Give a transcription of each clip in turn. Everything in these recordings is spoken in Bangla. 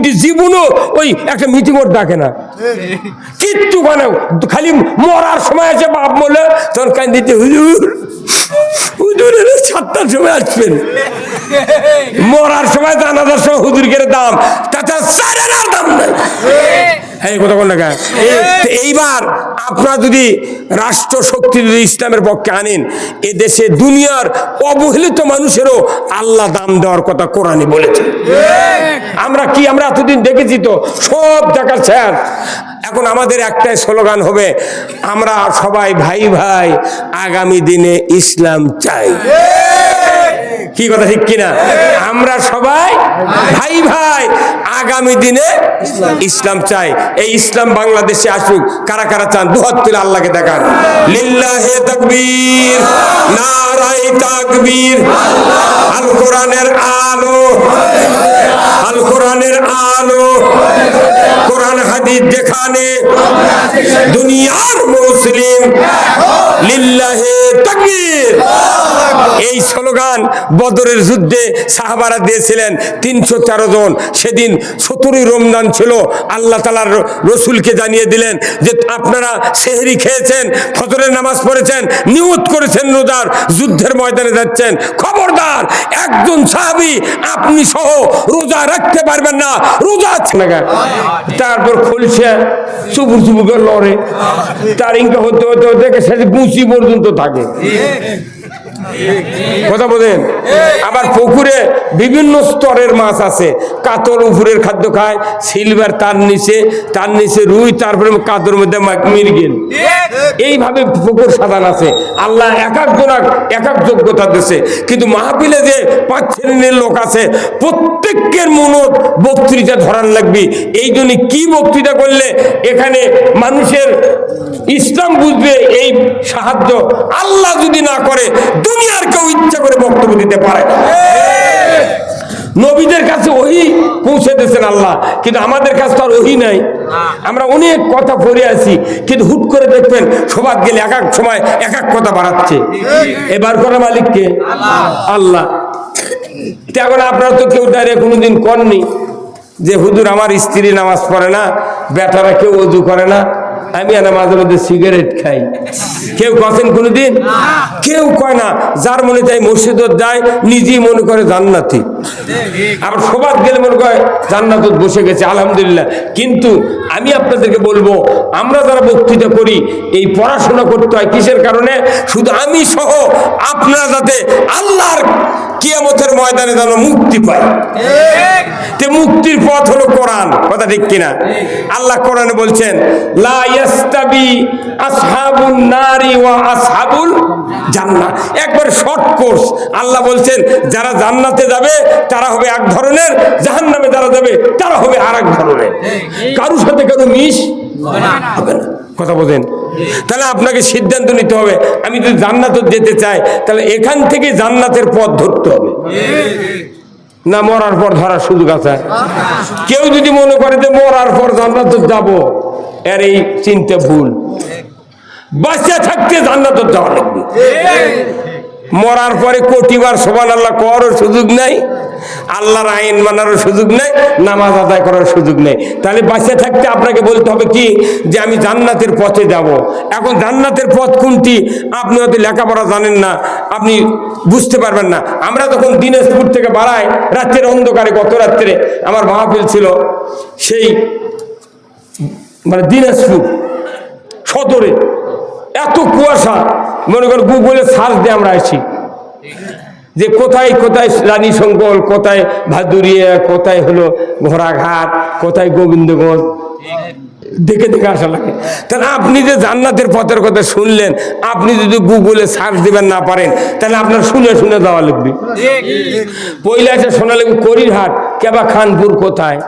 ইহুদি জীবনও ওই একটা মিটিং ওর ডাকে না, কিচ্ছু মানে খালি মরার সময় আছে বাপ বলে তোর কান দিতে হুজুর হুজুরের 7টার সময় আসবেন, মরার সময় জানাজার সময় হুজুরের দাম তাতে সারের আর দাম নাই। এই কথা কোন টাকা। এইবার আপনারা যদি রাষ্ট্র শক্তি যদি ইসলামের পক্ষে আনেন, এ দেশে দুনিয়ার অবহেলিত মানুষেরও আল্লাহ দাম দেওয়ার কথা কোরআনে বলেছে। আমরা এতদিন দেখেছি তো সব জায়গার শেষ। এখন আমাদের একটাই স্লোগান হবে, আমরা সবাই ভাই ভাই, আগামী দিনে ইসলাম চাই। কি কথা ঠিক কিনা? আমরা সবাই ভাই ভাই, আগামী দিনে ইসলাম চাই। এই ইসলাম বাংলাদেশে আসুক। কারা কারা চান? দুহাত তুলে আল্লাহকে দেখান। লিল্লাহে তাকবীর, নারায়ে তাকবীর। আল কোরআনের আলো, আল কোরআনের আলো, কোরআন হাদিস যেখানে দুনিয়ার মুসলিম, লিল্লাহে তাকবীর। এই স্লোগান বদরের যুদ্ধে সাহাবারা দিয়েছিলেন 313 জন। সেদিন 17ই রমজান ছিল। আল্লাহ তাআলার রসুলকে জানিয়ে দিলেন যে আপনারা সেহরি খেয়েছেন, ফজরের নামাজ পড়েছেন, নিয়ত করেছেন রোজার, যুদ্ধের ময়দানে যাচ্ছেন, খবরদার একজন সাহাবী আপনি সহ রোজা রাখতে পারবেন না, রোজা আছে না। তারপর খুলছে চুপুর চুপুর করে লড়ে, তার ইনকা হতে হতে হতে সে গুঁচি পর্যন্ত থাকে। কথা বলেন। আবার পুকুরে বিভিন্ন স্তরের মাছ আছে। কাতল উপরের খাদ্য খায়, সিলভার তার নিচে রুই, তারপরে কাতর মধ্যে মৃগেল। এইভাবে পুকুর সাজান আছে। আল্লাহ এক একজন এক এক যোগ্যতা দিয়েছে। কিন্তু মাহফিলে যে 5 শ্রেণীর লোক আছে, প্রত্যেকের মনত বক্তৃতা ধরান লাগবে। এই জন্য কি বক্তৃতা করলে এখানে মানুষের ইসলাম বুঝবে, এই সাহায্য আল্লাহ যদি না করে দুনিয়ার কেউ ইচ্ছা করে বক্তব্য দিতে পারে না। নবীদের কাছে ওহী পৌঁছে দিয়েছেন আল্লাহ, কিন্তু আমাদের কাছে তো আর ওহী নাই। আমরা অনেক কথা পড়ে আছি, কিন্তু হুট করে দেখবেন সবাই গেলে এক এক সময় এক এক কথা বাড়াচ্ছে। এবার করা মালিককে আল্লাহ। এখন আপনারা তো কেউ দাঁড়িয়ে কোনোদিন করেননি যে হুজুর আমার স্ত্রী নামাজ পড়ে না, বেটারা কেউ ওযু করে না, আমি মাঝে মধ্যে সিগারেট খাই। কেউ কছেন কোনোদিন? কেউ কয় না। যার মনে চাই মসজিদে যায়, নিজেই মনে করে জান্নাতি। আবার সবার গেলে মনে করে জান্নাত বসে গেছে, আলহামদুলিল্লাহ। কিন্তু আমি আপনাদেরকে বলবো, আমরা যারা বক্তৃতা করি, এই পড়াশোনা করতে হয় কিসের কারণে? শুধু আমি সহ আপনারা যাতে আল্লাহর কিয়ামতের ময়দানে যেন মুক্তি পায়। তে মুক্তির পথ হলো কোরআন। কথা ঠিক কিনা? আল্লাহ কোরআনে বলছেন, লা ইয়াস্তাবি আসহাবুন নারি ওয়া আসহাবুল জান্নাহ। একবার শর্ট কোর্স। আল্লাহ বলছেন যারা জান্নাতে যাবে তারা হবে এক ধরনের, জাহান্নামে যারা যাবে তারা হবে আরেক ধরনের। কারোর সাথে কারো মিশ হবে না। কথা বলেন। তাহলে আপনাকে সিদ্ধান্ত নিতে হবে, আমি যদি জান্নাতে যেতে চাই তাহলে এখান থেকে জান্নাতের পথ ধরতে হবে, না মরার পর ধরার সুযোগ আছে? কেউ যদি মনে করে যে মরার পর জান্নাতে যাব, এর এই চিন্তা ভুল। বাঁচা থাকতে জান্নাতে যাওয়া লাগবে। মরার পরে কোটিবার সুবহানাল্লাহ করার সুযোগ নাই, আল্লাহর আইন মানার সুযোগ নেই, নামাজ আদায় করার সুযোগ নেই। তাহলে বাঁচে থাকতে আপনাকে বলতে হবে কি যে আমি জান্নাতের পথে যাব। এখন জান্নাতের পথ কোনটি আপনি হয়তো লেখাপড়া জানেন না, আপনি বুঝতে পারবেন না। আমরা যখন দিনাজপুর থেকে বাড়াই রাত্রের অন্ধকারে, গত রাত্রে আমার মাহফিল ছিল সেই মানে দিনাজপুর সদরে, এত কুয়াশা, মনে কর গুগলে সার্চ দিয়ে আমরা আসি যে কোথায় কোথায় রানী শঙ্কর, কোথায় ভাদুরিয়া, কোথায় হলো ঘোড়াঘাট, কোথায় গোবিন্দগঞ্জ, দেখে দেখে আসা লাগে। তাহলে আপনি যে জান্নাতের পথের কথা শুনলেন, আপনি যদি গুগলে সার্চ দিবেন না পারেন, তাহলে আপনার শুনে শুনে যাওয়া লাগবে। পয়লা এসে শোনা লাগবে করিরহাট, কেবা খানপুর কোথায়,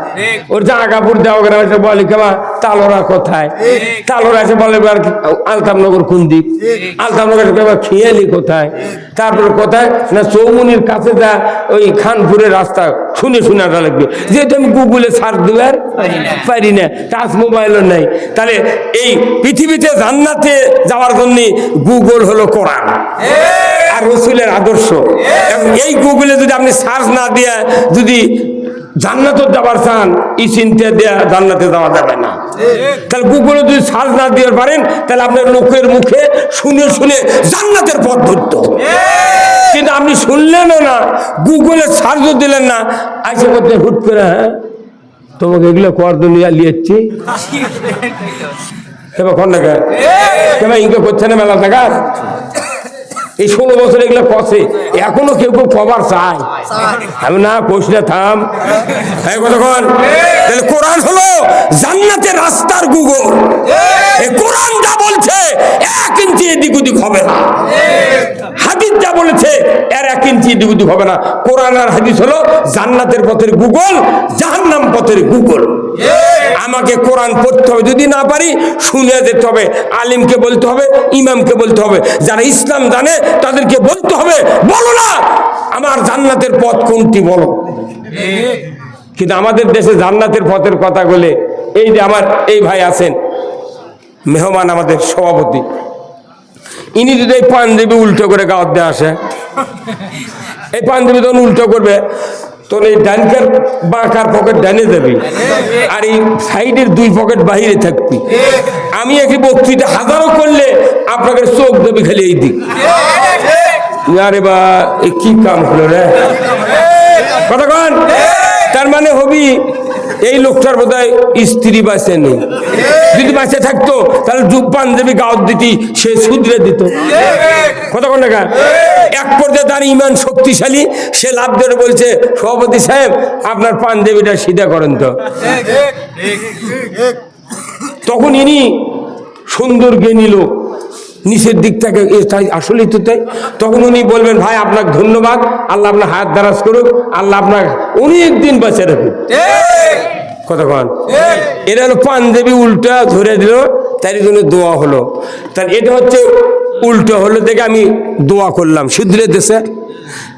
ওর জাগাপুর দেওয়াগ্রাম এসে বলে কেবা তালোরা কোথায়, তালোরা এসে বলে আলতামনগর কোন দিক, আলতামনগর কেবা খিয়ালি কোথায়, তারপরে কোথায় না চৌমুনির কাছে যা ওই খানপুরের রাস্তা, শুনে শুনে আসা লাগবে। যেহেতু আমি গুগলে সার্চ দিবার পারি না, টাচ মোবাইলও নাই, তাহলে এই পৃথিবীতে জান্নাতে যাওয়ার জন্য গুগল হলো কোরআন আর রাসূলের আদর্শ। এই গুগলে যদি আপনি সার্চ না দিয়ে যদি জান্নাতে যাবার চান, এই চিন্তা দেয়া জান্নাতে যাওয়া যাবে না। তাহলে গুগলে যদি সার্চ না দিতে পারেন, তাহলে আপনার লোকের মুখে শুনে শুনে জান্নাতের পথ ধরতে হবে। কিন্তু আপনি শুনলেনও না, গুগলে সার্চও দিলেন না, আইসে করতে হুট করে হ্যাঁ তোমাকে এগুলো কর দুনিয়া লিয়েছি এবার কোন টাকা কেন ইনকে করছে না মেলা টাকা। এই 16 বছর এগুলো কষে, এখনো কেউ কেউ খবর চায়। আমি না কোষ না থাম কতক্ষণ। তাহলে কোরআন হলো জান্নাতের রাস্তার গুগল। এই কোরআন যা বলছে 1 ইঞ্চি এদিক ওদিক হবে না। হাদিস যা বলেছে এর 1 ইঞ্চি এদিক ওদিক হবে না। কোরআন আর হাদিস হলো জান্নাতের পথের গুগল, জাহান্নাম পথের গুগল। আমাকে কোরআন পড়তে হবে, যদি না পারি শুনে যেতে হবে, আলিমকে বলতে হবে, ইমামকে বলতে হবে, যারা ইসলাম জানে তাদেরকে বলতে হবে, বলো না আমার জান্নাতের পথ কোনটি বলো। কিন্তু আমাদের দেশে জান্নাতের পথের কথা বলে, এই যে আমার এই ভাই আছেন মেহমান, আমাদের সভাপতি, ইনি যদি এই পাঞ্জাবি উল্টো করে গাওয়াত দিয়ে আসে, এই পাঞ্জাবি তখন উল্টো করবে, তোর এই ডানকার বাঁকার পকেট ডানে যাবি, আর এই সাইডের 2 পকেট বাহিরে থাকবি। আমি একই বক্তৃতা হাজারো করলে আপনাকে চোখ দেবে খালি এই দিক। আরে বা কি কাম হলো রে কতক্ষণ। তার মানে হবি এই লোকটার বোধ হয় স্ত্রী বাঁচে নেই। যদি বাঁচে থাকতো তাহলে পাঞ্জাবি গাওয়াত দিতি, সে শুধরে দিত কতক্ষণ টাকা। এক পর্যায়ে তার ইমান শক্তিশালী, সে লাভ ধরে বলছে সভাপতি সাহেব আপনার পাঞ্জাবিটা সিধা করেন তো। তখন ইনি সুন্দর গে নিল নিচের দিক থেকে, আসলেই তো তাই। তখন উনি বলবেন ভাই আপনাকে ধন্যবাদ, আল্লাহ আপনার হাত দারাজ করুক, আল্লাহ আপনার অনেক দিন বাঁচে রাখুক কতক্ষণ। এটা হলো পাঞ্জাবি উল্টা ধরে দিল, তাই জন্য দোয়া হলো। তাহলে এটা হচ্ছে উল্টো হলো দেখে আমি দোয়া করলাম শুধরে দেশে।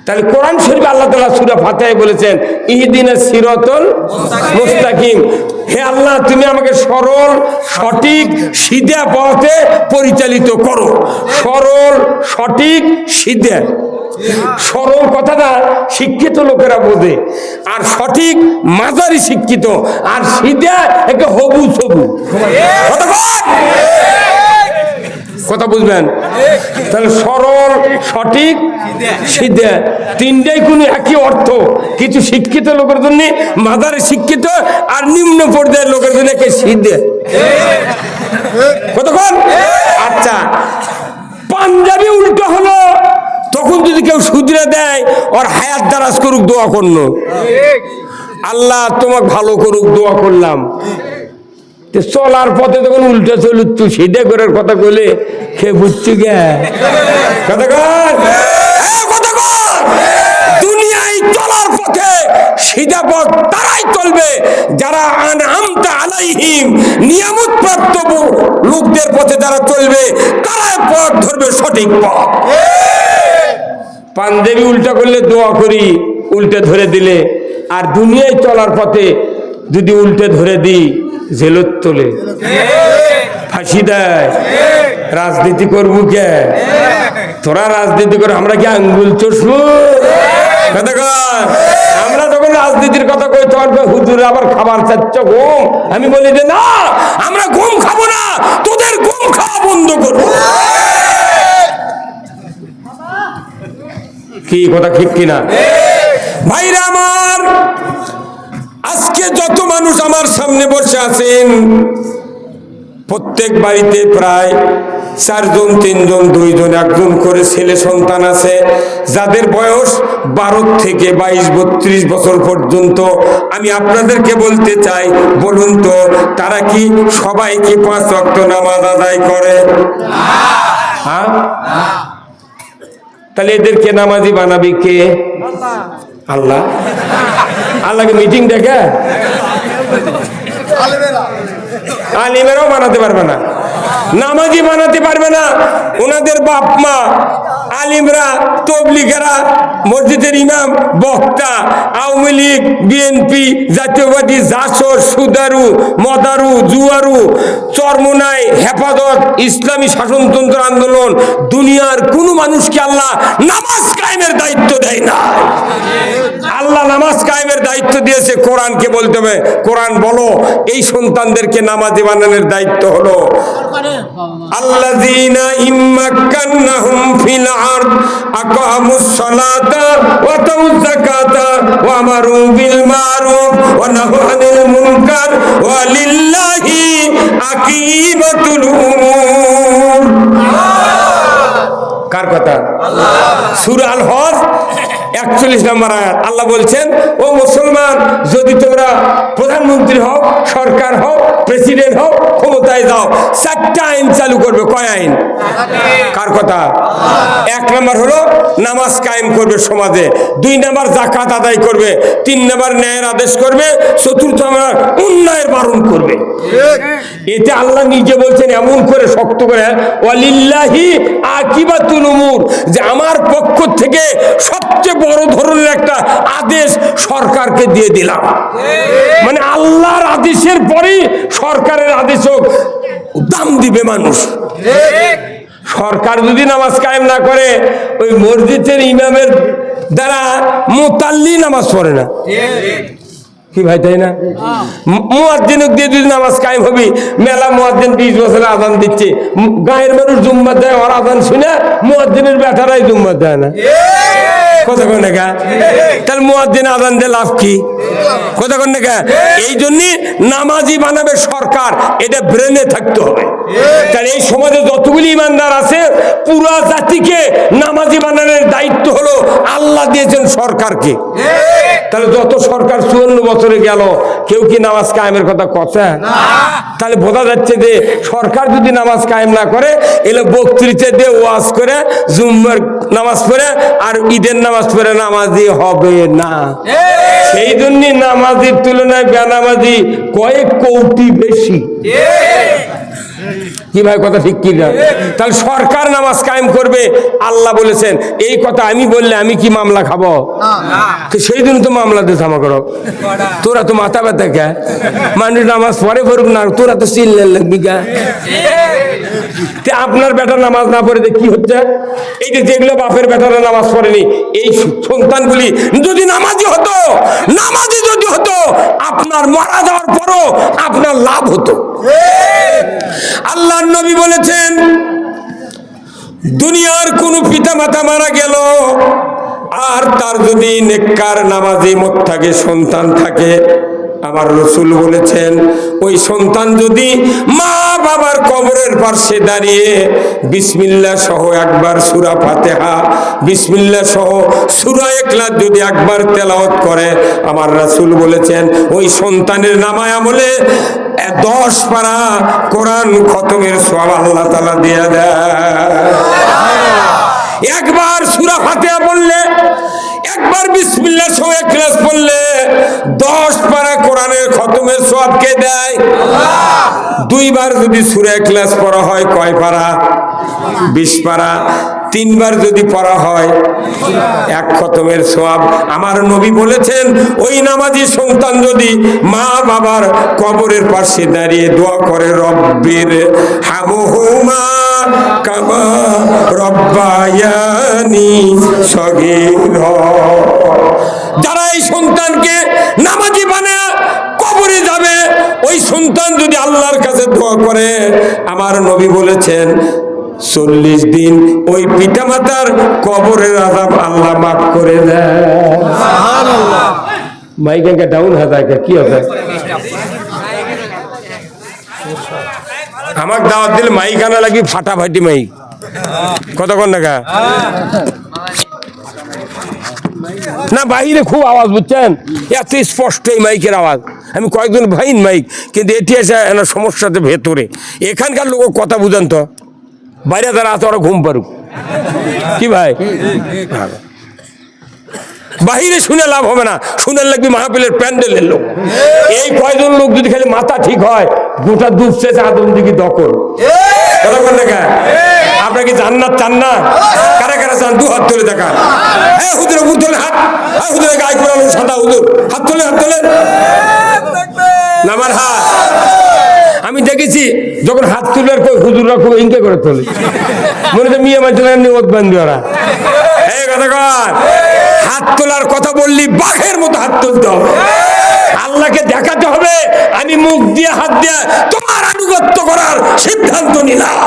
তাহলে কোরআন শরীফে আল্লাহ তাআলা সূরা ফাতিহায় বলেছেন ইহদিনাস সিরাতাল মুস্তাকিম, হে আল্লাহ তুমি আমাকে সরল সঠিক সিধা পথে পরিচালিত করো। সরল সঠিক সিধা, সরল কথাটা শিক্ষিত লোকেরা বোঝে, আর সঠিক মাঝারি শিক্ষিত, আর সিধা একে হবু সবু কথা বুঝবেন। তাহলে সরল সঠিক সিধা তিনটাই কোন একই অর্থ, কিছু শিক্ষিত লোকের জন্য মাঝারি শিক্ষিত, আর নিম্ন পর্যায়ের লোকের জন্য একে সিধা কতক্ষণ। আচ্ছা পাঞ্জাবি উল্টো হলো, তখন যদি কেউ শুধরে দেয় ওর হায়াত দারাজ করুক দোয়া করল, আল্লাহ তোমাকে ভালো করুক দোয়া করলাম। চলার পথে তখন উল্টো চলুক তুই সিধা করার কথা বলে সে বুঝছি গে দুনিয়ায় চলার পথে সিধা পথ তারাই চলবে যারা আনআমতা আলাইহিম নিয়ামত প্রাপ্ত লোকদের পথে যারা চলবে তারাই পথ ধরবে সঠিক পথ। পাঞ্জাবি উল্টা করলে দোয়া করি উল্টে ধরে দিলে, আর দুনিয়ায় চলার পথে যদি উল্টে ধরে দিই জেলত তোলে, ফাঁসি দেয়। রাজনীতি করবো কে? তোরা রাজনীতি করে আমরা কি আঙ্গুল চষবো? আমরা যখন রাজনীতির কথা কই তখন হুজুর আবার খাবার চাচ্ছ ঘুম। আমি বলি যে না, আমরা ঘুম খাবো না, তোদের ঘুম খাওয়া বন্ধ করবো। কি কথা ঠিক কিনা ভাইরা আমার? আজকে যত মানুষ আমার সামনে বসে আছেন, প্রত্যেক বাড়িতে প্রায় 4 জন 3 জন 2 জন 1 জন করে ছেলে সন্তান আছে, যাদের বয়স 12 থেকে 22-32 বছর পর্যন্ত। আমি আপনাদেরকে বলতে চাই, বলুন তো তারা কি সবাই কি 5 ওয়াক্ত নামাজ আদায় করে? হ্যাঁ, তাহলে এদেরকে নামাজি বানাবি কে? আল্লাহ। আল্লাহকে মিটিং ডেকে আলিমেরাও বানাতে পারবে না, নামাজি বানাতে পারবে না। ওনাদের বাপ মা আলিমরা, তবলিগেরা, মসজিদের ইমাম, বক্তা, আওয়ামী লীগ, বিএনপি, জাতীয়বাদী, জাসর, সুদারু, মদারু, জুয়ারু, চরমোনাই, হেফাজত, ইসলামী শাসনতন্ত্র আন্দোলন, দুনিয়ার কোন মানুষকে আল্লাহ নামাজ কায়েমের দায়িত্ব দেয় না। আল্লাহ আল্লাহ নামাজ কায়েমের দায়িত্ব দিয়েছে, কোরআনকে বলতে হবে কোরআন বলো এই সন্তানদেরকে নামাজি বানানোর দায়িত্ব হলো আল্লাযীনা ইম্মাক্কান্নাহুম ফিল আরদ আকামুস সালাতা ওয়া আতাউয যাকাতা ওয়া আমারু বিল মারুফ ওয়া নাহু আনিল মুনকার ওয়া লিল্লাহি আকিবাতুল উমুর। কার কথা? সূরা আল হজ 41 নম্বর আয়াত। আল্লাহ বলছেন, ও মুসলমান, যদি তোমরা প্রধানমন্ত্রী হও, সরকার হও, প্রেসিডেন্ট হও, ক্ষমতায় যাও, 4টা আইন চালু করবে। কয় আইন? কার কথা? 1 নম্বর হলো নামাজ কায়েম করবে সমাজে, 2 নম্বর যাকাত আদায় করবে, 3 নম্বর ন্যায়ের আদেশ করবে, 4র্থ নম্বর অন্যায়ের বারণ করবে। এতে আল্লাহ নিজে বলছেন এমন করে শক্ত করে, ওয়ালিল্লাহি আকিবাতুল উমুর, যে আমার পক্ষ থেকে সবচেয়ে বড় ধরনের একটা আদেশ সরকারকে দিয়ে দিলাম। মানে আল্লাহর আদেশের পরেই সরকারের আদেশও দাম দিবে মানুষ। সরকার যদি নামাজ কায়েম না করে, ওই মসজিদের ইমামের দ্বারা মুতাল্লি নামাজ পড়ে না। কি ভাই, তাই না? মুয়াজ্জিনক দিয়ে যদি নামাজ কায়েম হবি, মেলা মুয়াজ্জিন 20 বছরে আযান দিচ্ছে, গায়ের মানুষ জুম্মা দেয়, ওর আযান শুনে মুয়াজ্জিনের বেটারাই জুম্মা দেয় না। কথা কন না? তাহলে মুয়াজ্জিন আযান দিয়ে লাভ কি? কথা কন না? এই জন্য নামাজি বানাবে সরকার, এটা ব্রেনে থাকতে হবে। তাহলে এই সমাজে যতগুলি ইমানদার আছে, পুরা জাতিকে নামাজি বানানোর দায়িত্ব হলো আল্লাহ দিয়েছেন সরকারকে। তাহলে যত সরকার 54 বছরে গেল, কেউ কি নামাজ কায়েমের কথা কথা? তাহলে বোঝা যাচ্ছে যে সরকার যদি নামাজ কায়েম না করে, এলে বক্তৃতা দিয়ে ওয়াজ করে জুম্মার নামাজ পড়ে আর ঈদের নামাজ পড়ে নামাজি হবে না। সেই জন্য নামাজির তুলনায় বেনামাজি কয়েক কোটি বেশি। কি ভাই, কথা ঠিক কি না? তাহলে সরকার নামাজ কায়েম করবে, আল্লাহ বলেছেন। এই কথা আমি বললে আমি কি মামলা খাবো? সেই দিন তো মামলা দিয়ে থামা করো। তোরা তো মাথা ব্যথা কে? মানুষ নামাজ পড়ে পড়ুক না, তোরা তো চিল্লে লাগবি কে? আপনার বেটা নামাজ না পড়ে কি হচ্ছে? এই যে যেগুলো বাপের বেটারা নামাজ পড়েনি, এই সন্তানগুলি যদি নামাজি হতো, নামাজি যদি হতো, আপনার মারা যাওয়ার পরও আপনার লাভ হতো। আল্লাহর নবী বলেছেন, দুনিয়ার কোন পিতা মাতা মারা গেল আর তার যদি নেককার নামাজি মোত্তাকি সন্তান থাকে, আমার রাসূল বলেছেন, ওই সন্তান যদি মা বাবার কবরের পাশে দাঁড়িয়ে বিসমিল্লাহ সহ একবার সূরা ফাতিহা, বিসমিল্লাহ সহ সূরা ইখলাস যদি একবার তেলাওয়াত করে, আমার রাসূল বলেছেন ওই সন্তানের নামায় আমলে 10 পারা কোরআন খতমের সওয়াব আল্লাহ তাআলা দিয়ে দেয়। একবার সূরা ফাতিহা পড়লে, একবার বিসমিল্লাহ সহ ইখলাস পড়লে 10 পারা কোরআনের খতমের সওয়াব কে দেয়? আল্লাহ। 2 বার যদি সূরা ইখলাস পড়া হয় কয় পারা? 20 পারা। 3 বার যদি পড়া হয় 1 খতমের সওয়াব। আমার নবী বলেছেন, ওই নামাজি সন্তান যদি মা বাবার কবরের পাশে দাঁড়িয়ে দোয়া করে, রব্বির হামহুমা কামা রব্বায়ানি সগীরা, যারা এই সন্তানকে নামাজি বানায় কবরে যাবে, ওই সন্তান যদি আল্লাহর কাছে দোয়া করে, আমার নবী বলেছেন 40 দিন ওই পিতামাতার কবরের আযাব আল্লাহ মাফ করে দেয়। সুবহানাল্লাহ। মাইকে ডাউন হাজাকে কি হবে? আমার দাওয়াত দিলে মাইক আনা লাগি ফাটাফাটি মাইক। কতক্ষণ টাকা না, বাইরে খুব আওয়াজ, বুঝছেন? এত স্পষ্ট এই মাইকের আওয়াজ। আমি কয়েকজন ভাইন মাইক, কিন্তু এটি এসে সমস্যাতে ভেতরে। এখানকার লোক কথা বুঝান তো, বাইরে যারা আছে ওরা ঘুম পারুক। কি ভাই, বাহিরে শুনে লাভ হবে না, শুনে লাগবে মাহফিলের প্যান্ডেলের লোক। এই কয়জন লোক যদি খালি মাথা ঠিক হয়, গোটা ডুবছে আদম দিকে দখল। আপনার কি জান্নাত চান না? কারা কারা চান? 2 হাত তুলে দেখা। হ্যাঁ হুজুর, উপর তোলে হাত। হ্যাঁ হুজুরে গায়ে পড়ালো সাদা হুজুর, হাত তোলে, হাত তোলে। নামার হাত আমি দেখেছি, যখন হাত তুলে হুজুররা খুব ইনকে করে তোলে, মনে হচ্ছে মিয়া মাঝে নিয়োগ বান্ধি ওরা। এই কথা কর, হাত তোলার কথা বললি বাঘের মতো হাত তুলতে হবে। আল্লাহকে দেখাতে হবে আমি মুখ দিয়ে হাত দিয়ে তোমার আনুগত্য করার সিদ্ধান্ত নিলাম।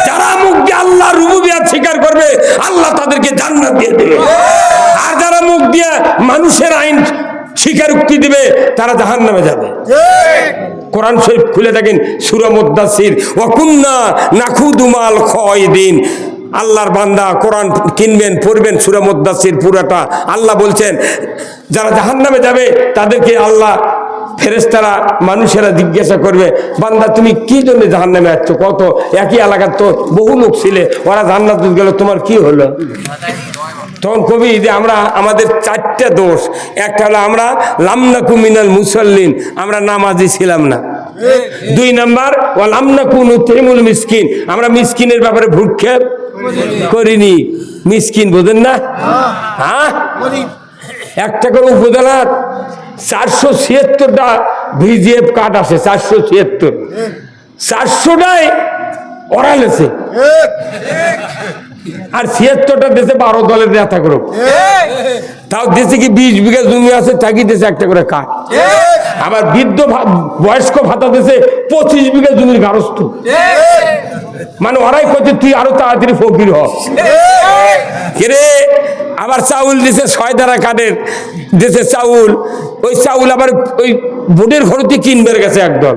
যারা মুখ দিয়ে আল্লাহ রুবুবিয়ত স্বীকার করবে আল্লাহ তাদেরকে জান্নাত দিয়ে দেবে, আর যারা মুখ দিয়ে মানুষের আইন স্বীকারোক্তি দিবে তারা জাহান্নামে যাবে। কোরআন শরীফ খুলে দেখেন সূরা মুদ্দাসির, ওয়া কুন্না নাখুদু মাল খায়দিন। আল্লাহর বান্দা কোরআন কিনবেন পড়বেন সূরা মুদ্দাসির পুরাটা। আল্লাহ বলছেন যারা জাহান্নামে যাবে তাদেরকে আল্লাহ ফেরেশতারা মানুষেরা জিজ্ঞাসা করবে, বান্দা তুমি কি জন্য জাহান্নামে যাচ্ছ? কত একই এলাকার তো বহু লোক ছিলে, ওরা জান্নাতে গেল, তোমার কি হলো? তখন কবি যে আমরা আমাদের চারটা দোষ, একটা হলো আমরা লামনাকু মিনাল মুসাল্লিন, আমরা নামাজি ছিলাম না। 2 নাম্বার ওয়া লামনাকু নুতিমুল মিসকিন, আমরা মিসকিনের ব্যাপারে ভ্রুক্ষেপ করিনি। মিসকিন বোঝেন না? হ্যাঁ, একটা করে উপজেলার 476টা ভিজিএফ কার্ড আছে, 476, 400টাই ওরাল আছে, আর 76টা দেশে 12 দলের নেতা গ্রুপ। তাও দেশে কি 20 বিঘা জমি আছে, তাকি দেশে একটা করে কার্ড। আবার বৃদ্ধ বয়স্ক ভাতা দেশে 25 বিঘা জমির গারস্থ। মানে ওরাই করছে তুই আরো তাড়াতাড়ি ফকির হ। আবার চাউল দিছে 6 দ্বারা কার্ডের দেশে চাউল, ওই চাউল আবার ওই বোর্ডের ঘরতে কিনবে গেছে একদম,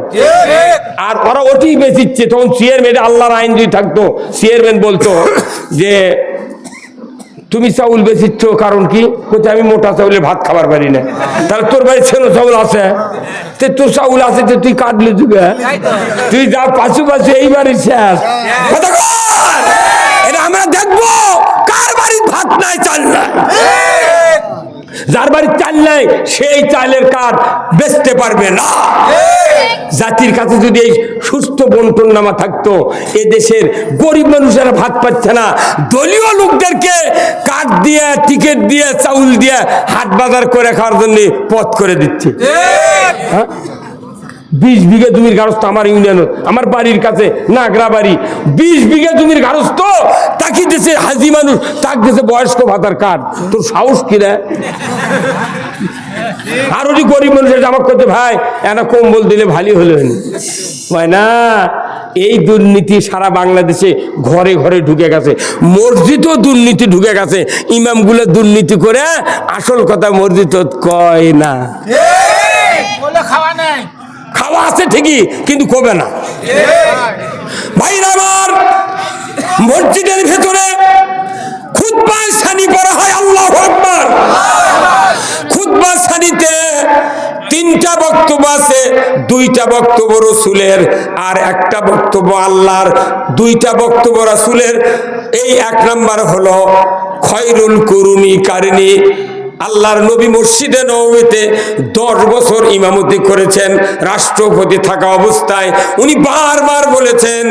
আর ওরা ওটি বেচিচ্ছে। তখন চেয়ারম্যান, আল্লাহর আইন যদি থাকতো, চেয়ারম্যান বলতো যে তুমি চাউল বেচিচ্ছ কারণ কি? কোথায় আমি মোটা চাউলে ভাত খাবার পারি না। তাহলে তোর বাড়ি ছেনো চাউল আছে, তোর চাউল আছে, তুই কাটলে যুগে তুই যা পাশু পাশু এই বাড়ির শেষ। এটা আমরা দেখবো কার বাড়ির ভাত নাই, চাল নাই। যার বাড়ির চাল নাই সেই চালের কার্ড বেচতে পারবে না। জাতির কাছে যদি এই সুস্থ বন্টন নামা থাকতো, এ দেশের গরিব মানুষেরা ভাত পাচ্ছে না, দলীয় লোকদেরকে কার্ড দিয়ে, টিকিট দিয়ে, চাউল দিয়ে হাট বাজার করে খাওয়ার জন্য পথ করে দিচ্ছে। 20 বিঘা জমির গারস্থ আমার ইউনিয়ন, আমার বাড়ির কাছে নাগরা বাড়ি, 20 বিঘা জমির গারস্থ, তাকি দেশে হাজি মানুষ, তাক দেশে বয়স্ক ভাতার কার্ড। তোর সাহস কি রে? আর ওই গরিব মানুষের জামা করতে ভাই একটা কম্বল দিলে ভালো হলো হয় না। এই দুর্নীতি সারা বাংলাদেশে ঘরে ঘরে ঢুকে গেছে, মসজিদও দুর্নীতি ঢুকে গেছে। ইমামগুলো দুর্নীতি করে, আসল কথা মসজিদ কয় না, খাওয়া আছে ঠিকই কিন্তু কবে না। ভাইরা আমার, মসজিদের ভেতরে খুতবা সানি পড়া হয়, আল্লাহু আকবার। খুতবা সানিতে 3টা বক্তব্য আছে, 2টা বক্তব্য রাসূলের আর একটা বক্তব্য আল্লাহর। 2টা বক্তব্য রাসূলের। এই 1 নাম্বার হলো খয়রুল কুরুনি কারনি। আল্লাহর নবী মসজিদে নববীতে 10 বছর ইমামতি করেছেন, রাষ্ট্রপতি থাকা অবস্থায়। উনি বারবার বলেছেন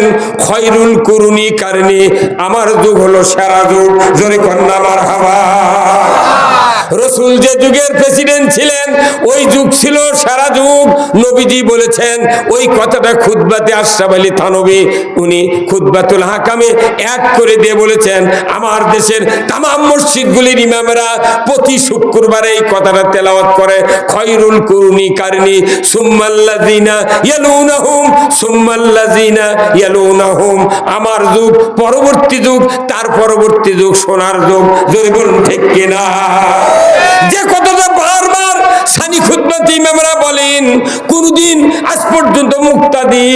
খয়রুল কুরুনি কারনি, আমার যুগ হলো সেরা যুগ। জোরে কন্যা মারহাবা। রাসূল যে যুগের প্রেসিডেন্ট ছিলেন ওই যুগ ছিল সেরা যুগ। নবীজি বলেছেন ওই কথাটা খুতবাতে আশরাফ আলী থানভী, উনি খুতবাতুল হাকামে 1 করে দিয়ে বলেছেন, আমার দেশের তাম মসজিদগুলির ইমামেরা প্রতি শুক্রবারে এই কথাটা তেলাওয়াত করে, খয়রুল কুরুনি কারনি সুম্মাল্লাযিনা ইয়ালুনাহুম সুম্মাল্লাযিনা ইয়ালুনাহুম, আমার যুগ, পরবর্তী যুগ, তার পরবর্তী যুগ সোনার যুগ। যদি বলুন ঠিক কিনা? যে কথাটা বারবার সানি খুতবাতে ইমামরা বলেন, কোনদিন আজ পর্যন্ত মুক্তাদি